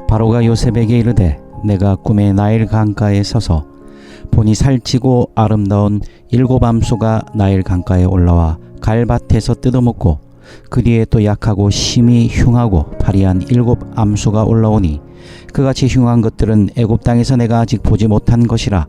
바로가 요셉에게 이르되 내가 꿈에 나일 강가에 서서 보니 살찌고 아름다운 7 암소가 나일 강가에 올라와 갈밭에서 뜯어먹고 그 뒤에 또 약하고 심히 흉하고 파리한 7 암소가 올라오니 그같이 흉한 것들은 애굽 땅에서 내가 아직 보지 못한 것이라.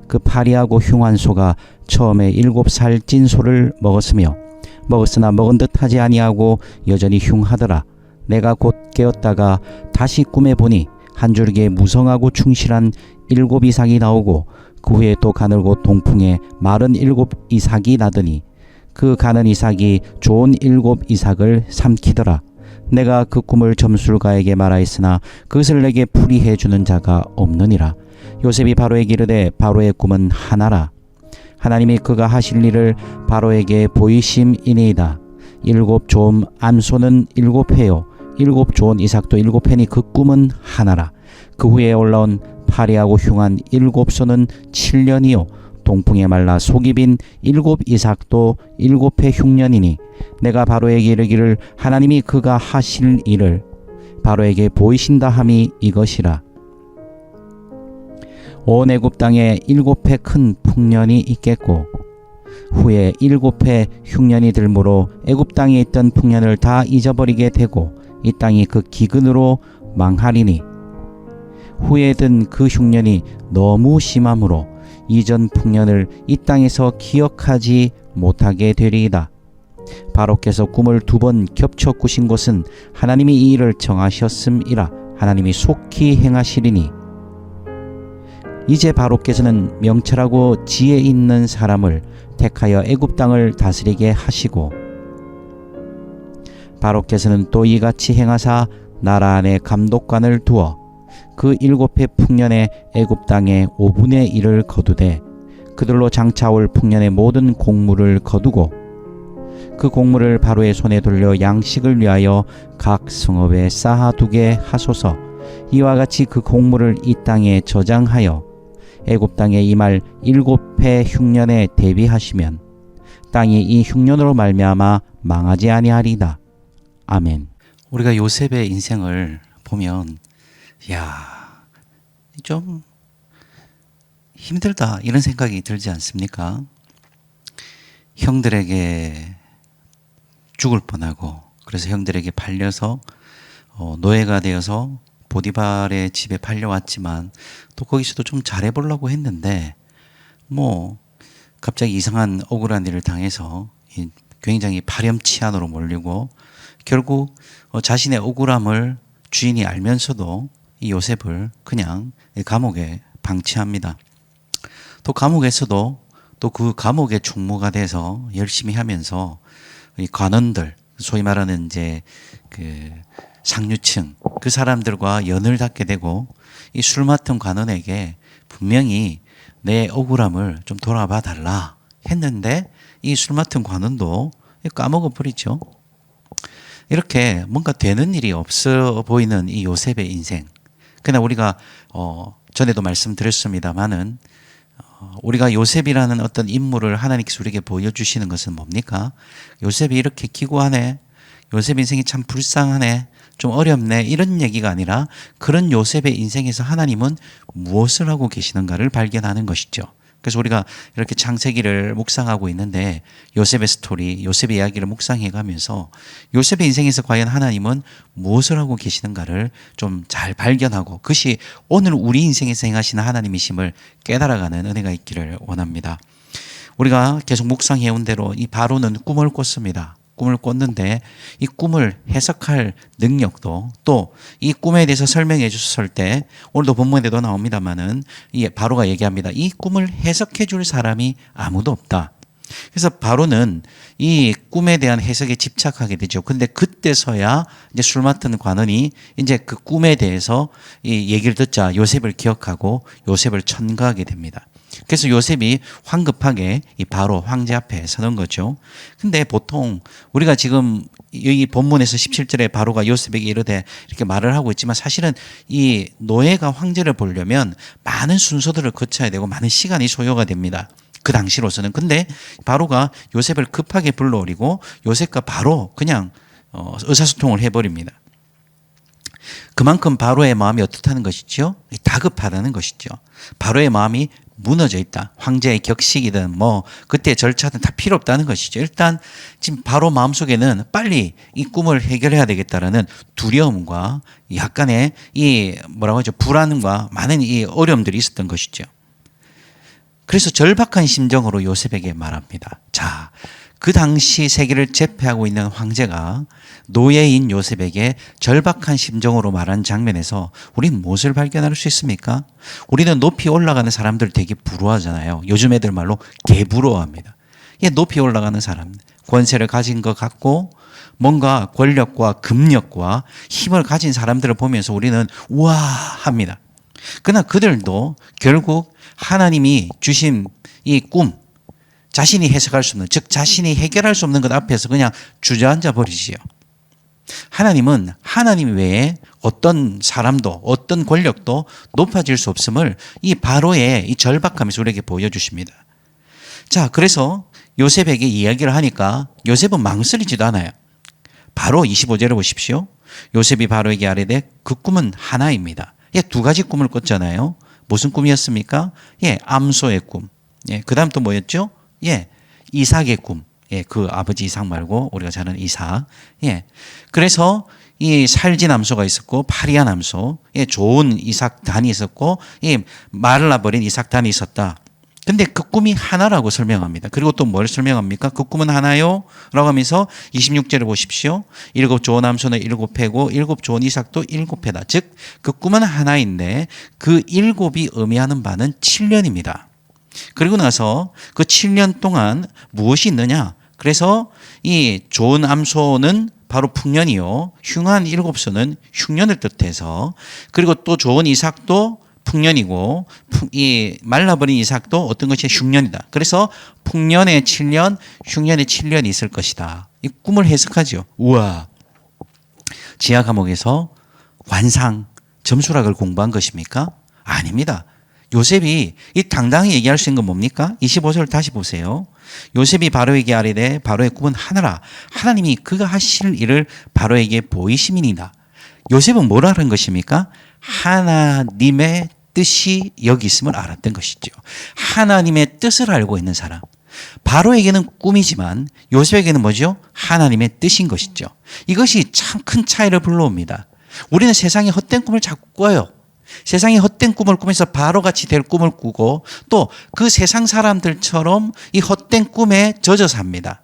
그 파리하고 흉한 소가 처음에 7살 찐 소를 먹었으나 먹은 듯 하지 아니하고 여전히 흉하더라. 내가 곧 깨었다가 다시 꿈에 보니 한 줄기에 무성하고 충실한 7 이삭이 나오고 그 후에 또 가늘고 동풍에 마른 7 이삭이 나더니 그 가는 이삭이 좋은 7 이삭을 삼키더라. 내가 그 꿈을 점술가에게 말하였으나 그것을 내게 풀이해 주는 자가 없느니라. 요셉이 바로에게 이르되 바로의 꿈은 하나라. 하나님이 그가 하실 일을 바로에게 보이심이니이다. 7 좋은 암소는 7 회요 7 좋은 이삭도 7 회니 그 꿈은 하나라. 그 후에 올라온 파리하고 흉한 7 소는 7년이요 동풍에 말라 속이 빈 7 이삭도 7회 흉년이니 내가 바로에게 이르기를 하나님이 그가 하실 일을 바로에게 보이신다 함이 이것이라. 온 애굽 땅에 7회 큰 풍년이 있겠고 후에 7회 흉년이 들므로 애굽 땅에 있던 풍년을 다 잊어버리게 되고 이 땅이 그 기근으로 망하리니 후에 든 그 흉년이 너무 심함으로 이전 풍년을 이 땅에서 기억하지 못하게 되리이다. 바로께서 꿈을 2번 겹쳐 꾸신 것은 하나님이 이 일을 정하셨음이라. 하나님이 속히 행하시리니 이제 바로께서는 명철하고 지혜 있는 사람을 택하여 애굽 땅을 다스리게 하시고 바로께서는 또 이같이 행하사 나라 안에 감독관을 두어 그 7회 풍년에 애굽 땅의 5분의 1을 거두되 그들로 장차 올 풍년의 모든 곡물을 거두고 그 곡물을 바로의 손에 돌려 양식을 위하여 각 성읍에 쌓아두게 하소서. 이와 같이 그 곡물을 이 땅에 저장하여 애굽 땅에 임할 7회 흉년에 대비하시면 땅이 이 흉년으로 말미암아 망하지 아니하리이다. 아멘. 우리가 요셉의 인생을 보면 좀 힘들다 이런 생각이 들지 않습니까? 형들에게 죽을 뻔하고 그래서 형들에게 팔려서 노예가 되어서 보디발의 집에 팔려왔지만 또 거기서도 좀 잘해보려고 했는데 갑자기 이상한 억울한 일을 당해서 굉장히 파렴치한으로 몰리고 결국 자신의 억울함을 주인이 알면서도 이 요셉을 그냥 감옥에 방치합니다. 또 감옥에서도 또 그 감옥의 총무가 돼서 열심히 하면서 이 관원들, 소위 말하는 이제 그 상류층 그 사람들과 연을 닿게 되고 이 술 맡은 관원에게 분명히 내 억울함을 좀 돌아봐 달라 했는데 이 술 맡은 관원도 까먹어 버리죠. 이렇게 뭔가 되는 일이 없어 보이는 이 요셉의 인생. 그러나 우리가 전에도 말씀드렸습니다마는 우리가 요셉이라는 어떤 인물을 하나님께서 우리에게 보여주시는 것은 뭡니까? 요셉이 이렇게 기구하네, 요셉 인생이 참 불쌍하네, 좀 어렵네 이런 얘기가 아니라 그런 요셉의 인생에서 하나님은 무엇을 하고 계시는가를 발견하는 것이죠. 그래서 우리가 이렇게 창세기를 묵상하고 있는데 요셉의 스토리, 요셉의 이야기를 묵상해 가면서 요셉의 인생에서 과연 하나님은 무엇을 하고 계시는가를 좀 잘 발견하고 그것이 오늘 우리 인생에서 행하시는 하나님이심을 깨달아가는 은혜가 있기를 원합니다. 우리가 계속 묵상해 온 대로 이 바로는 꿈을 꿨습니다. 꿈을 꿨는데 이 꿈을 해석할 능력도 또 이 꿈에 대해서 설명해 줬을 때 오늘도 본문에도 나옵니다마는 이 바로가 얘기합니다. 이 꿈을 해석해 줄 사람이 아무도 없다. 그래서 바로는 이 꿈에 대한 해석에 집착하게 되죠. 근데 그때서야 이제 술 맡은 관원이 이제 그 꿈에 대해서 이 얘기를 듣자 요셉을 기억하고 요셉을 천거하게 됩니다. 그래서 요셉이 황급하게 이 바로 황제 앞에 서는 거죠. 근데 보통 우리가 지금 여기 본문에서 17절에 바로가 요셉에게 이르되 이렇게 말을 하고 있지만 사실은 이 노예가 황제를 보려면 많은 순서들을 거쳐야 되고 많은 시간이 소요가 됩니다. 그 당시로서는. 근데 바로가 요셉을 급하게 불러오리고 요셉과 바로 그냥 의사소통을 해버립니다. 그만큼 바로의 마음이 어떻다는 것이죠? 다급하다는 것이죠. 바로의 마음이 무너져 있다. 황제의 격식이든 뭐 그때 절차든 다 필요 없다는 것이죠. 일단 지금 바로 마음속에는 빨리 이 꿈을 해결해야 되겠다라는 두려움과 약간의 이 뭐라고 하죠? 불안과 많은 이 어려움들이 있었던 것이죠. 그래서 절박한 심정으로 요셉에게 말합니다. 자, 그 당시 세계를 제패하고 있는 황제가 노예인 요셉에게 절박한 심정으로 말한 장면에서 우리는 무엇을 발견할 수 있습니까? 우리는 높이 올라가는 사람들 되게 부러워하잖아요. 요즘 애들 말로 개부러워합니다. 높이 올라가는 사람, 권세를 가진 것 같고 뭔가 권력과 금력과 힘을 가진 사람들을 보면서 우리는 우와 합니다. 그러나 그들도 결국 하나님이 주신 이 꿈, 자신이 해석할 수 없는, 즉 자신이 해결할 수 없는 것 앞에서 그냥 주저앉아 버리지요. 하나님은 하나님 외에 어떤 사람도 어떤 권력도 높아질 수 없음을 이 바로의 이 절박함에서 우리에게 보여주십니다. 자, 그래서 요셉에게 이야기를 하니까 요셉은 망설이지도 않아요. 바로 25절을 보십시오. 요셉이 바로에게 아뢰되 그 꿈은 하나입니다. 두 가지 꿈을 꿨잖아요. 무슨 꿈이었습니까? 암소의 꿈. 그 다음 또 뭐였죠? 이삭의 꿈. 그 아버지 이삭 말고 우리가 잘 아는 이삭. 그래서 이 살진 암소가 있었고 파리한 암소, 좋은 이삭단이 있었고 말라버린 이삭단이 있었다. 근데 그 꿈이 하나라고 설명합니다. 그리고 또 뭘 설명합니까? 그 꿈은 하나요? 라고 하면서 26절을 보십시오. 7 좋은 암소는 7회고 7 좋은 이삭도 7회다. 즉 그 꿈은 하나인데 그 7이 의미하는 바는 7년입니다. 그리고 나서 그 7년 동안 무엇이 있느냐? 그래서 이 좋은 암소는 바로 풍년이요. 흉한 7소는 흉년을 뜻해서, 그리고 또 좋은 이삭도 풍년이고 이 말라버린 이삭도 어떤 것이 흉년이다. 그래서 풍년의 7년, 흉년의 7년이 있을 것이다. 이 꿈을 해석하죠. 우와. 지하 과목에서 관상, 점수락을 공부한 것입니까? 아닙니다. 요셉이 이 당당히 얘기할 수 있는 건 뭡니까? 25절 다시 보세요. 요셉이 바로에게 아뢰되 바로의 꿈은 하나라. 하나님이 그가 하실 일을 바로에게 보이심이니이다. 요셉은 뭘 알은 것입니까? 하나님의 뜻이 여기 있음을 알았던 것이죠. 하나님의 뜻을 알고 있는 사람. 바로에게는 꿈이지만 요셉에게는 뭐죠? 하나님의 뜻인 것이죠. 이것이 참 큰 차이를 불러옵니다. 우리는 세상에 헛된 꿈을 자꾸 꿔요. 세상에 헛된 꿈을 꾸면서 바로같이 될 꿈을 꾸고 또 그 세상 사람들처럼 이 헛된 꿈에 젖어 삽니다.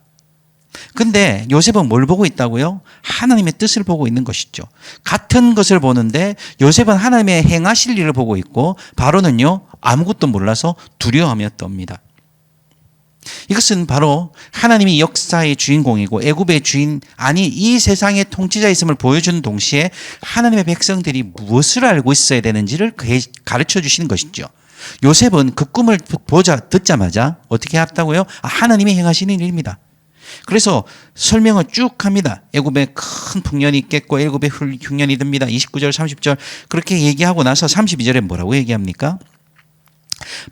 근데 요셉은 뭘 보고 있다고요? 하나님의 뜻을 보고 있는 것이죠. 같은 것을 보는데 요셉은 하나님의 행하실 일을 보고 있고 바로는요 아무것도 몰라서 두려워하며 떱니다. 이것은 바로 하나님이 역사의 주인공이고 애굽의 주인 아니 이 세상의 통치자였음을 보여주는 동시에 하나님의 백성들이 무엇을 알고 있어야 되는지를 가르쳐 주시는 것이죠. 요셉은 그 꿈을 듣자마자 어떻게 했다고요? 하나님이 행하시는 일입니다. 그래서 설명을 쭉 합니다. 애굽에 큰 풍년이 있겠고 애굽에 흉년이 듭니다. 29절 30절 그렇게 얘기하고 나서 32절에 뭐라고 얘기합니까?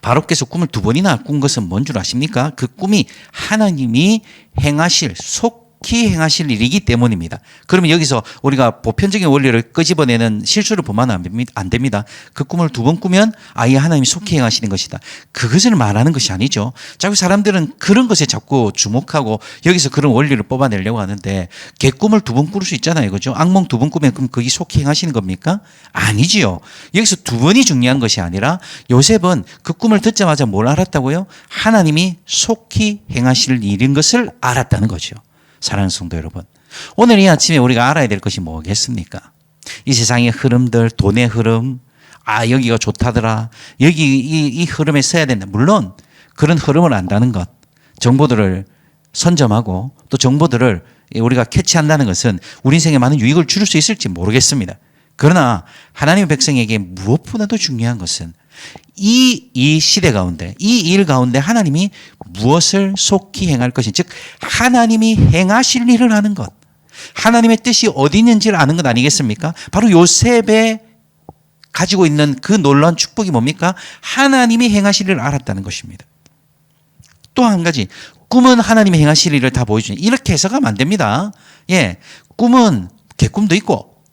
바로께서 꿈을 2번이나 꾼 것은 뭔 줄 아십니까? 그 꿈이 하나님이 행하실 속히 행하실 일이기 때문입니다. 그러면 여기서 우리가 보편적인 원리를 끄집어내는 실수를 보면 안 됩니다. 그 꿈을 2번 꾸면 아예 하나님이 속히 행하시는 것이다. 그것을 말하는 것이 아니죠. 자꾸 사람들은 그런 것에 자꾸 주목하고 여기서 그런 원리를 뽑아내려고 하는데 개꿈을 2번 꿀 수 있잖아요. 그죠? 악몽 2번 꾸면 그럼 그게 속히 행하시는 겁니까? 아니지요. 여기서 2번이 중요한 것이 아니라 요셉은 그 꿈을 듣자마자 뭘 알았다고요? 하나님이 속히 행하실 일인 것을 알았다는 거죠. 사랑하는 성도 여러분, 오늘 이 아침에 우리가 알아야 될 것이 뭐겠습니까? 이 세상의 흐름들, 돈의 흐름, 여기가 좋다더라, 여기 이 흐름에 서야 된다. 물론 그런 흐름을 안다는 것, 정보들을 선점하고 또 정보들을 우리가 캐치한다는 것은 우리 인생에 많은 유익을 줄 수 있을지 모르겠습니다. 그러나 하나님의 백성에게 무엇보다도 중요한 것은 이 시대 가운데 이 일 가운데 하나님이 무엇을 속히 행할 것인지, 즉 하나님이 행하실 일을 하는 것, 하나님의 뜻이 어디 있는지를 아는 것 아니겠습니까? 바로 요셉의 가지고 있는 그 놀라운 축복이 뭡니까? 하나님이 행하실 일을 알았다는 것입니다. 또 한 가지, 꿈은 하나님이 행하실 일을 다 보여주니 이렇게 해석하면 안 됩니다. 꿈은 개꿈도 있고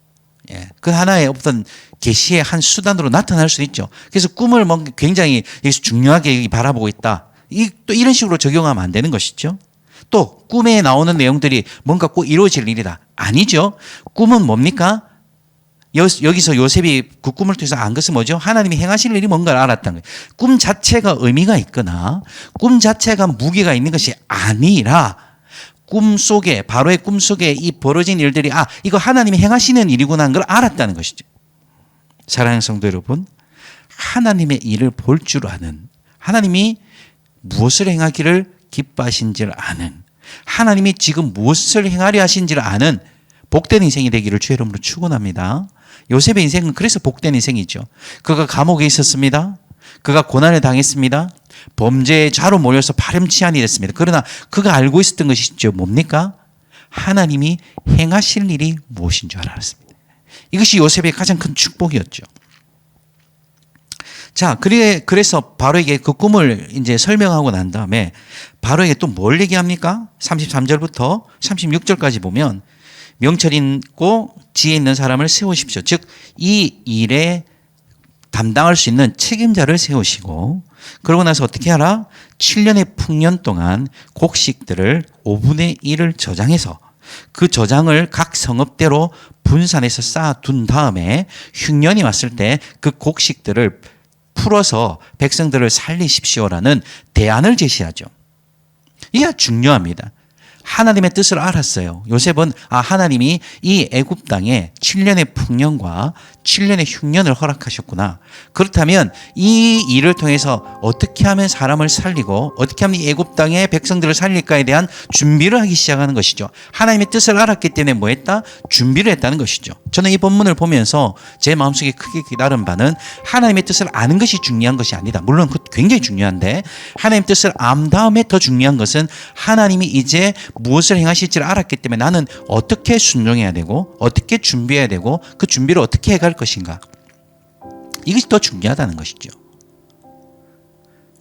예, 그 하나의 어떤 계시의 한 수단으로 나타날 수 있죠. 그래서 꿈을 뭐 굉장히 중요하게 바라보고 있다. 또 이런 식으로 적용하면 안 되는 것이죠. 또 꿈에 나오는 내용들이 뭔가 꼭 이루어질 일이다. 아니죠. 꿈은 뭡니까? 여기서 요셉이 그 꿈을 통해서 안 것은 뭐죠? 하나님이 행하실 일이 뭔가를 알았다는 거예요. 꿈 자체가 의미가 있거나 꿈 자체가 무게가 있는 것이 아니라 꿈속에, 바로의 꿈속에 이 벌어진 일들이 이거 하나님이 행하시는 일이구나 하는 걸 알았다는 것이죠. 사랑하는 성도 여러분, 하나님의 일을 볼 줄 아는, 하나님이 무엇을 행하기를 기뻐하신지를 아는, 하나님이 지금 무엇을 행하려 하신지를 아는 복된 인생이 되기를 주의 이름으로 축원합니다. 요셉의 인생은 그래서 복된 인생이죠. 그가 감옥에 있었습니다. 그가 고난을 당했습니다. 범죄의 자로 몰려서 파렴치한이 됐습니다. 그러나 그가 알고 있었던 것이 있죠. 뭡니까? 하나님이 행하실 일이 무엇인 줄 알았습니다. 이것이 요셉의 가장 큰 축복이었죠. 자, 그래서 바로에게 그 꿈을 이제 설명하고 난 다음에 바로에게 또 뭘 얘기합니까? 33절부터 36절까지 보면 명철 있고 지혜 있는 사람을 세우십시오. 즉, 이 일에 담당할 수 있는 책임자를 세우시고, 그러고 나서 어떻게 하라? 7년의 풍년 동안 곡식들을 5분의 1을 저장해서 그 저장을 각 성읍대로 분산해서 쌓아둔 다음에 흉년이 왔을 때 그 곡식들을 풀어서 백성들을 살리십시오라는 대안을 제시하죠. 이게 아주 중요합니다. 하나님의 뜻을 알았어요. 요셉은 하나님이 이 애굽 땅에 7년의 풍년과 7년의 흉년을 허락하셨구나. 그렇다면 이 일을 통해서 어떻게 하면 사람을 살리고 어떻게 하면 이 애굽 땅의 백성들을 살릴까에 대한 준비를 하기 시작하는 것이죠. 하나님의 뜻을 알았기 때문에 뭐 했다? 준비를 했다는 것이죠. 저는 이 본문을 보면서 제 마음속에 크게 깨달은 바는 하나님의 뜻을 아는 것이 중요한 것이 아니다. 물론 그것도 굉장히 중요한데 하나님의 뜻을 안 다음에 더 중요한 것은 하나님이 이제 무엇을 행하실지를 알았기 때문에 나는 어떻게 순종해야 되고 어떻게 준비해야 되고 그 준비를 어떻게 해갈 것인가. 이것이 더 중요하다는 것이죠.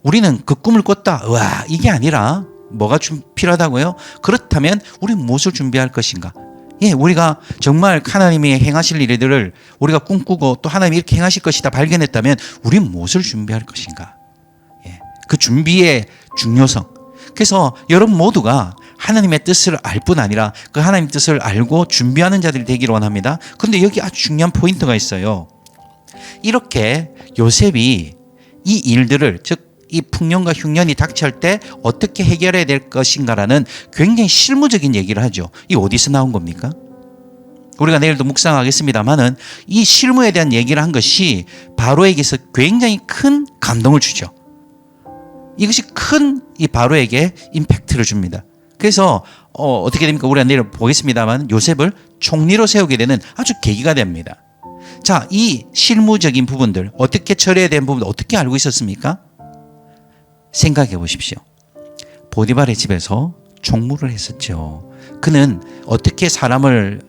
우리는 그 꿈을 꿨다. 와, 이게 아니라 뭐가 필요하다고요? 그렇다면 우리는 무엇을 준비할 것인가? 예, 우리가 정말 하나님이 행하실 일들을 우리가 꿈꾸고 또 하나님이 이렇게 행하실 것이다 발견했다면 우리는 무엇을 준비할 것인가? 예, 그 준비의 중요성. 그래서 여러분 모두가 하나님의 뜻을 알 뿐 아니라 그 하나님의 뜻을 알고 준비하는 자들이 되기를 원합니다. 그런데 여기 아주 중요한 포인트가 있어요. 이렇게 요셉이 이 일들을, 즉 이 풍년과 흉년이 닥칠 때 어떻게 해결해야 될 것인가라는 굉장히 실무적인 얘기를 하죠. 이 어디서 나온 겁니까? 우리가 내일도 묵상하겠습니다만은 이 실무에 대한 얘기를 한 것이 바로에게서 굉장히 큰 감동을 주죠. 이것이 큰 이 바로에게 임팩트를 줍니다. 그래서 어떻게 됩니까? 우리가 내일 보겠습니다만 요셉을 총리로 세우게 되는 아주 계기가 됩니다. 자, 이 실무적인 부분들 어떻게 처리해야 되는 부분들 어떻게 알고 있었습니까? 생각해 보십시오. 보디발의 집에서 총무를 했었죠. 그는 어떻게 사람을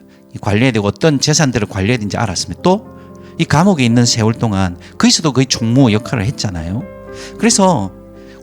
관리해야 되고 어떤 재산들을 관리해야 되는지 알았습니다. 또 이 감옥에 있는 세월 동안 거기서도 거의 총무 역할을 했잖아요. 그래서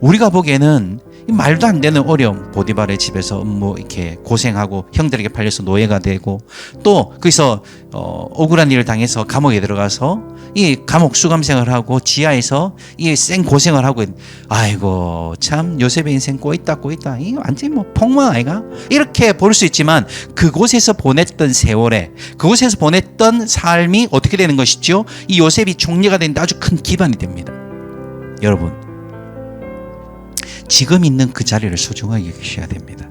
우리가 보기에는 말도 안 되는 어려움, 보디발의 집에서 뭐 이렇게 고생하고 형들에게 팔려서 노예가 되고 또 거기서 억울한 일을 당해서 감옥에 들어가서 이 감옥 수감생활을 하고 지하에서 이 생 고생을 하고 아이고 참 요셉의 인생 꼬있다 이 완전히 뭐 폭망 아이가 이렇게 볼 수 있지만 그곳에서 보냈던 세월에 그곳에서 보냈던 삶이 어떻게 되는 것이죠? 이 요셉이 총리가 되는데 아주 큰 기반이 됩니다. 여러분, 지금 있는 그 자리를 소중하게 여기셔야 됩니다.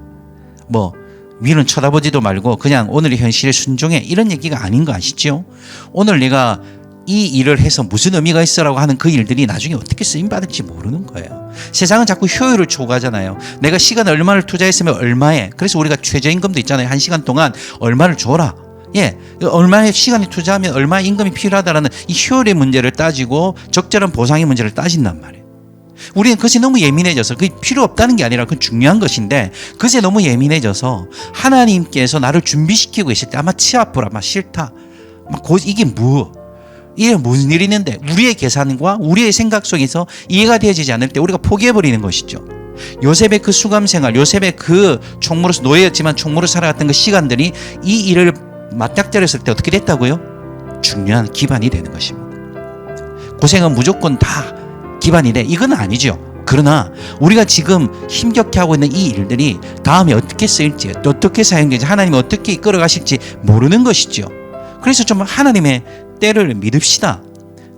뭐 위는 쳐다보지도 말고 그냥 오늘의 현실에 순종해 이런 얘기가 아닌 거 아시죠? 오늘 내가 이 일을 해서 무슨 의미가 있어라고 하는 그 일들이 나중에 어떻게 쓰임받을지 모르는 거예요. 세상은 자꾸 효율을 추구하잖아요. 내가 시간을 얼마를 투자했으면 얼마에, 그래서 우리가 최저임금도 있잖아요. 1시간 동안 얼마를 줘라. 예, 얼마의 시간이 투자하면 얼마의 임금이 필요하다라는 이 효율의 문제를 따지고 적절한 보상의 문제를 따진단 말이에요. 우리는 그것이 너무 예민해져서 그게 필요 없다는 게 아니라 그건 중요한 것인데 그것에 너무 예민해져서 하나님께서 나를 준비시키고 계실 때 아마 치아프라 아마 싫다 이게 무슨 일이 있는데 우리의 계산과 우리의 생각 속에서 이해가 되어지지 않을 때 우리가 포기해버리는 것이죠. 요셉의 그 수감생활, 요셉의 그 총무로서 노예였지만 총무로 살아갔던 그 시간들이 이 일을 맞닥뜨렸을 때 어떻게 됐다고요? 중요한 기반이 되는 것입니다. 고생은 무조건 다 기반이 돼. 이건 아니죠. 그러나 우리가 지금 힘겹게 하고 있는 이 일들이 다음에 어떻게 쓰일지, 또 어떻게 사용될지, 하나님이 어떻게 이끌어 가실지 모르는 것이죠. 그래서 좀 하나님의 때를 믿읍시다.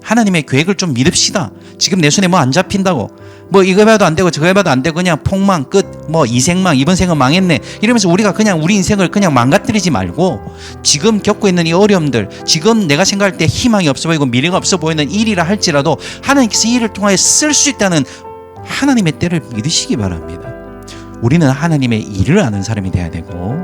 하나님의 계획을 좀 믿읍시다. 지금 내 손에 뭐 안 잡힌다고, 뭐 이거 해봐도 안 되고 저거 해봐도 안 되고 그냥 폭망 끝, 뭐 이 생망, 이번 생은 망했네, 이러면서 우리가 그냥 우리 인생을 그냥 망가뜨리지 말고, 지금 겪고 있는 이 어려움들, 지금 내가 생각할 때 희망이 없어 보이고 미래가 없어 보이는 일이라 할지라도 하나님께서 이 일을 통하여 쓸 수 있다는 하나님의 때를 믿으시기 바랍니다. 우리는 하나님의 일을 아는 사람이 돼야 되고,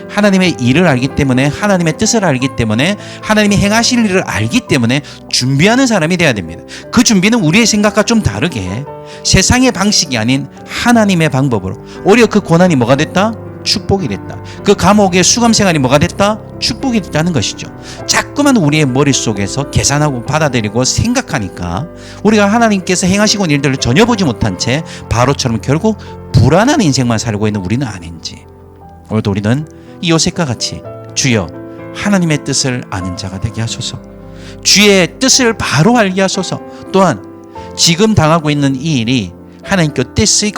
하나님의 일을 알기 때문에, 하나님의 뜻을 알기 때문에, 하나님이 행하실 일을 알기 때문에 준비하는 사람이 돼야 됩니다. 그 준비는 우리의 생각과 좀 다르게 세상의 방식이 아닌 하나님의 방법으로, 오히려 그 고난이 뭐가 됐다? 축복이 됐다. 그 감옥의 수감 생활이 뭐가 됐다? 축복이 됐다는 것이죠. 자꾸만 우리의 머릿속에서 계산하고 받아들이고 생각하니까 우리가 하나님께서 행하시고 있는 일들을 전혀 보지 못한 채 바로처럼 결국 불안한 인생만 살고 있는 우리는 아닌지, 오늘도 우리는 이 요셉과 같이 주여 하나님의 뜻을 아는 자가 되게 하소서, 주의 뜻을 바로 알게 하소서, 또한 지금 당하고 있는 이 일이 하나님께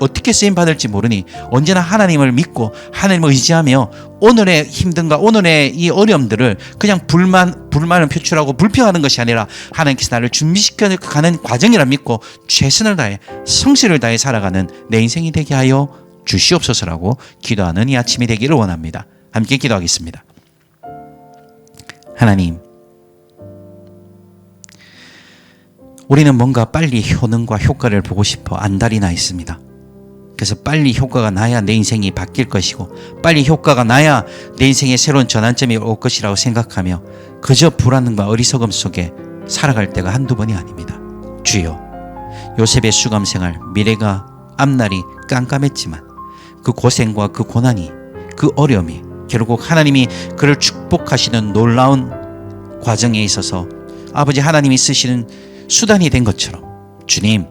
어떻게 쓰임 받을지 모르니 언제나 하나님을 믿고 하나님을 의지하며 오늘의 힘든가 오늘의 이 어려움들을 그냥 불만을 표출하고 불평하는 것이 아니라 하나님께서 나를 준비시켜 가는 과정이라 믿고 최선을 다해 성실을 다해 살아가는 내 인생이 되게 하여 주시옵소서라고 기도하는 이 아침이 되기를 원합니다. 함께 기도하겠습니다. 하나님, 우리는 뭔가 빨리 효능과 효과를 보고 싶어 안달이 나 있습니다. 그래서 빨리 효과가 나야 내 인생이 바뀔 것이고, 빨리 효과가 나야 내 인생에 새로운 전환점이 올 것이라고 생각하며 그저 불안과 어리석음 속에 살아갈 때가 한두 번이 아닙니다. 주여, 요셉의 수감생활, 미래가 앞날이 깜깜했지만 그 고생과 그 고난이, 그 어려움이 결국 하나님이 그를 축복하시는 놀라운 과정에 있어서 아버지 하나님이 쓰시는 수단이 된 것처럼, 주님,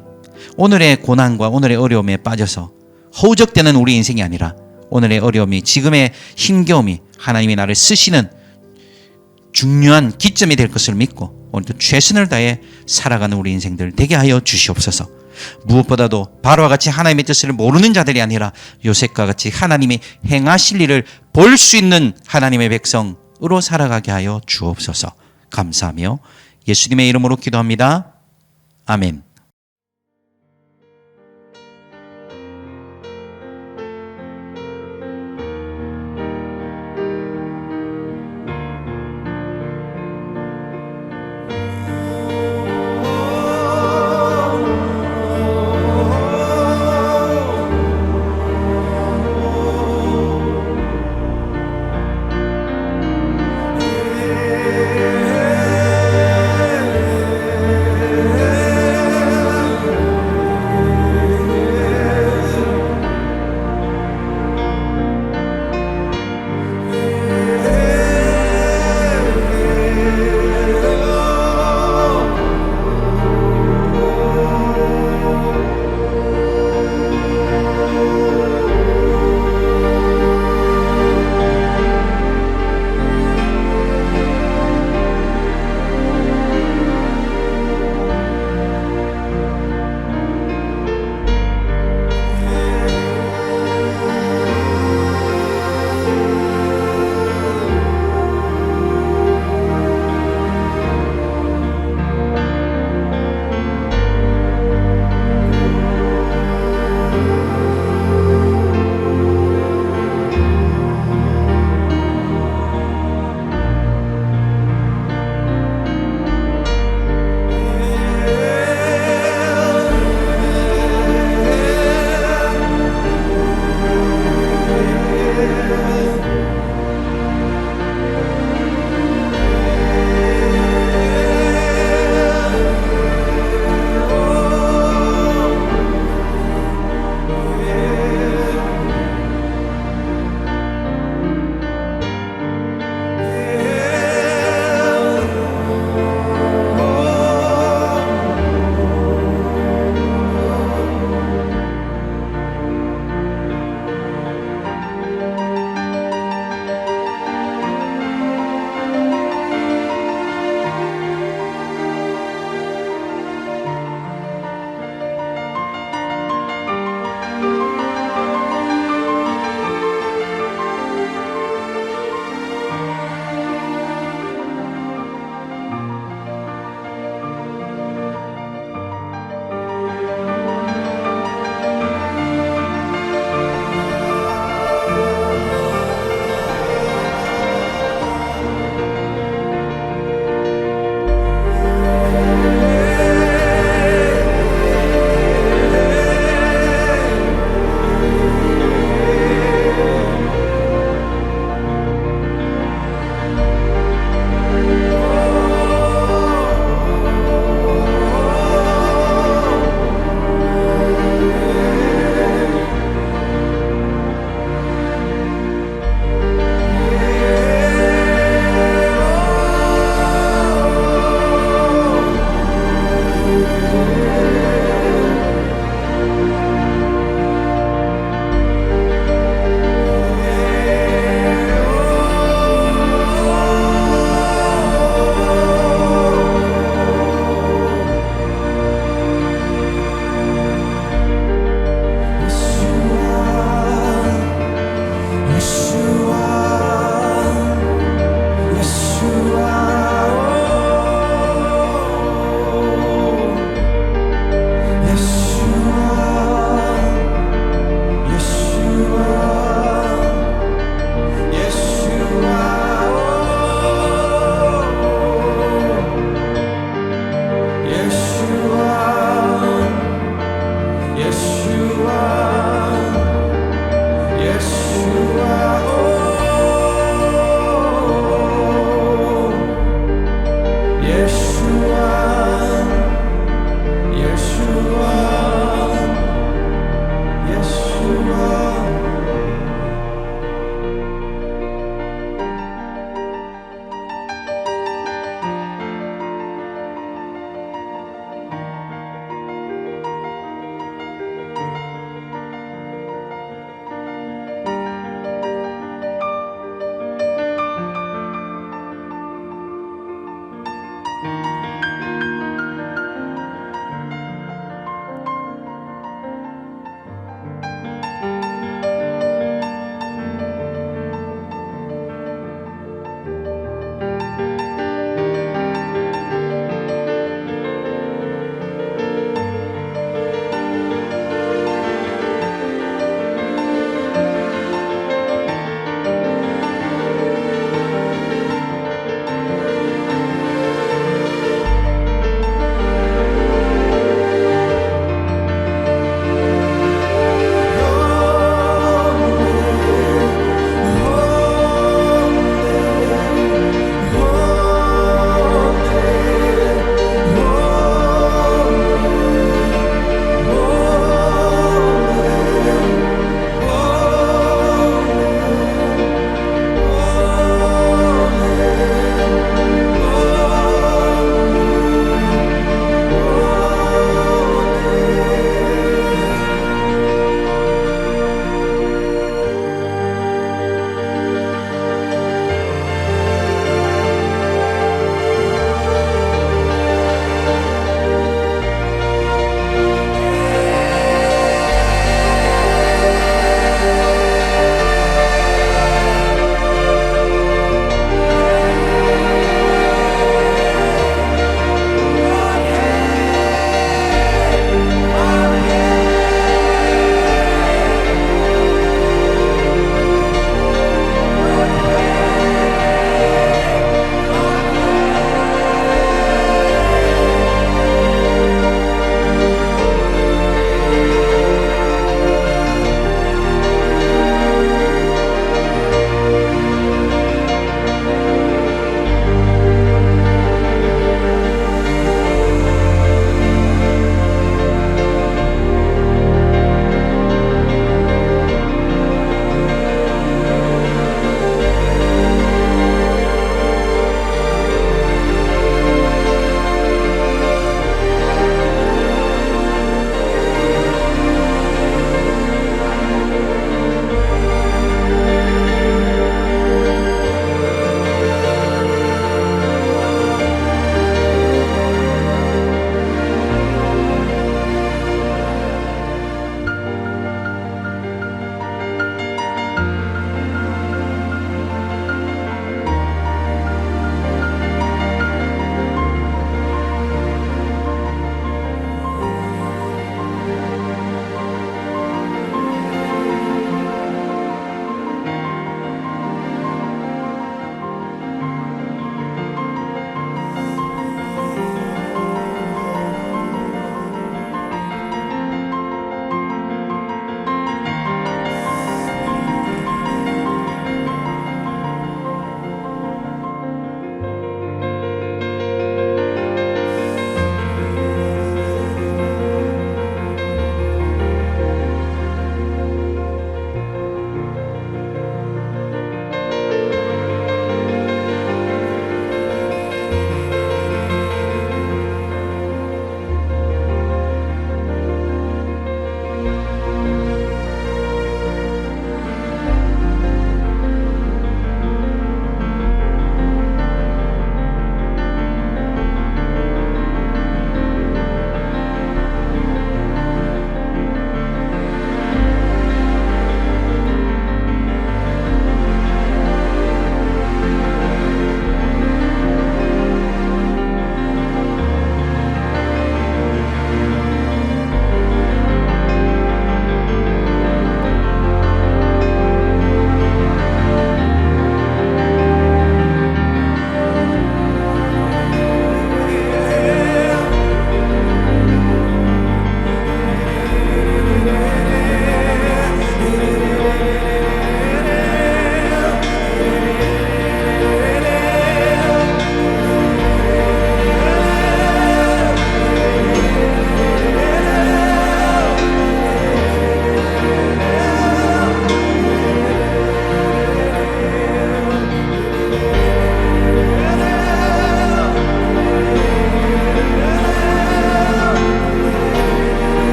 오늘의 고난과 오늘의 어려움에 빠져서 허우적대는 우리 인생이 아니라 오늘의 어려움이, 지금의 힘겨움이 하나님이 나를 쓰시는 중요한 기점이 될 것을 믿고 오늘도 최선을 다해 살아가는 우리 인생들 되게 하여 주시옵소서. 무엇보다도 바로와 같이 하나님의 뜻을 모르는 자들이 아니라 요셉과 같이 하나님이 행하실 일을 볼 수 있는 하나님의 백성으로 살아가게 하여 주옵소서. 감사하며 예수님의 이름으로 기도합니다. 아멘.